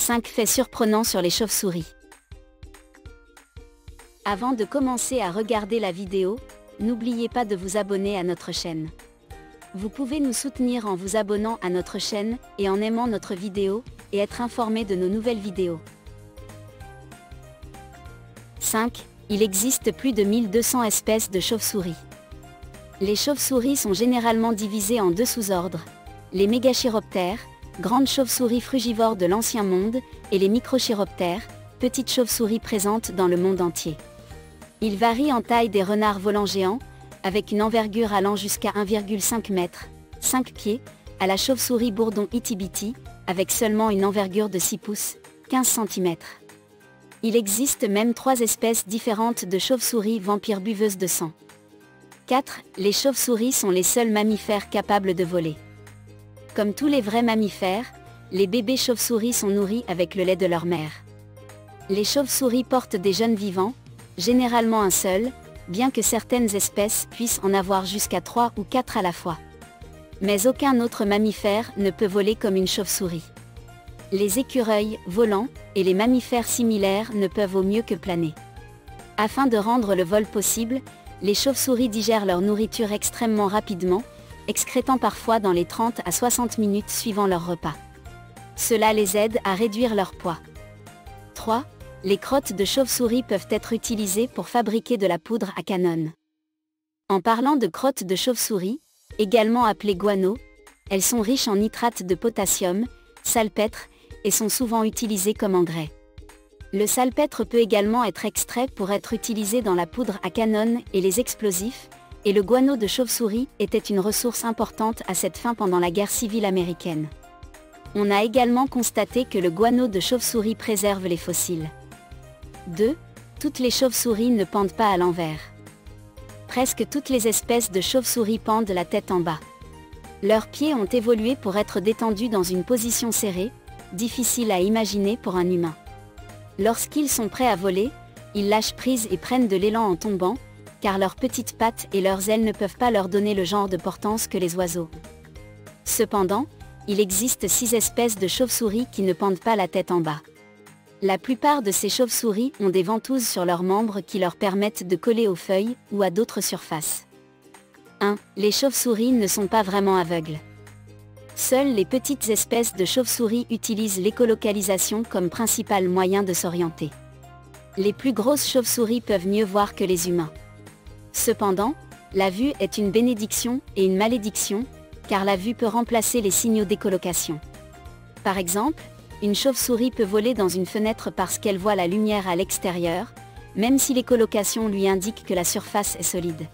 5 faits surprenants sur les chauves-souris. Avant de commencer à regarder la vidéo, n'oubliez pas de vous abonner à notre chaîne. Vous pouvez nous soutenir en vous abonnant à notre chaîne et en aimant notre vidéo, et être informé de nos nouvelles vidéos. 5. Il existe plus de 1200 espèces de chauves-souris. Les chauves-souris sont généralement divisées en deux sous-ordres, les mégachiroptères, grandes chauves-souris frugivores de l'Ancien Monde, et les microchiroptères, petites chauves-souris présentes dans le monde entier. Ils varient en taille des renards volants géants, avec une envergure allant jusqu'à 1,5 m, 5 pieds, à la chauve-souris bourdon itty-bitty, avec seulement une envergure de 6 pouces, 15 cm. Il existe même 3 espèces différentes de chauves-souris vampires buveuses de sang. 4. Les chauves-souris sont les seuls mammifères capables de voler. Comme tous les vrais mammifères, les bébés chauves-souris sont nourris avec le lait de leur mère. Les chauves-souris portent des jeunes vivants, généralement un seul, bien que certaines espèces puissent en avoir jusqu'à 3 ou 4 à la fois. Mais aucun autre mammifère ne peut voler comme une chauve-souris. Les écureuils, volants, et les mammifères similaires ne peuvent au mieux que planer. Afin de rendre le vol possible, les chauves-souris digèrent leur nourriture extrêmement rapidement, excrétant parfois dans les 30 à 60 minutes suivant leur repas. Cela les aide à réduire leur poids. 3. Les crottes de chauve-souris peuvent être utilisées pour fabriquer de la poudre à canon. En parlant de crottes de chauve-souris, également appelées guano, elles sont riches en nitrate de potassium, salpêtre, et sont souvent utilisées comme engrais. Le salpêtre peut également être extrait pour être utilisé dans la poudre à canon et les explosifs, et le guano de chauve-souris était une ressource importante à cette fin pendant la guerre civile américaine. On a également constaté que le guano de chauve-souris préserve les fossiles. 2. Toutes les chauves-souris ne pendent pas à l'envers. Presque toutes les espèces de chauves-souris pendent la tête en bas. Leurs pieds ont évolué pour être détendus dans une position serrée, difficile à imaginer pour un humain. Lorsqu'ils sont prêts à voler, ils lâchent prise et prennent de l'élan en tombant, car leurs petites pattes et leurs ailes ne peuvent pas leur donner le genre de portance que les oiseaux. Cependant, il existe 6 espèces de chauves-souris qui ne pendent pas la tête en bas. La plupart de ces chauves-souris ont des ventouses sur leurs membres qui leur permettent de coller aux feuilles ou à d'autres surfaces. 1. Les chauves-souris ne sont pas vraiment aveugles. Seules les petites espèces de chauves-souris utilisent l'écolocalisation comme principal moyen de s'orienter. Les plus grosses chauves-souris peuvent mieux voir que les humains. Cependant, la vue est une bénédiction et une malédiction, car la vue peut remplacer les signaux d'écolocation. Par exemple, une chauve-souris peut voler dans une fenêtre parce qu'elle voit la lumière à l'extérieur, même si l'écolocation lui indique que la surface est solide.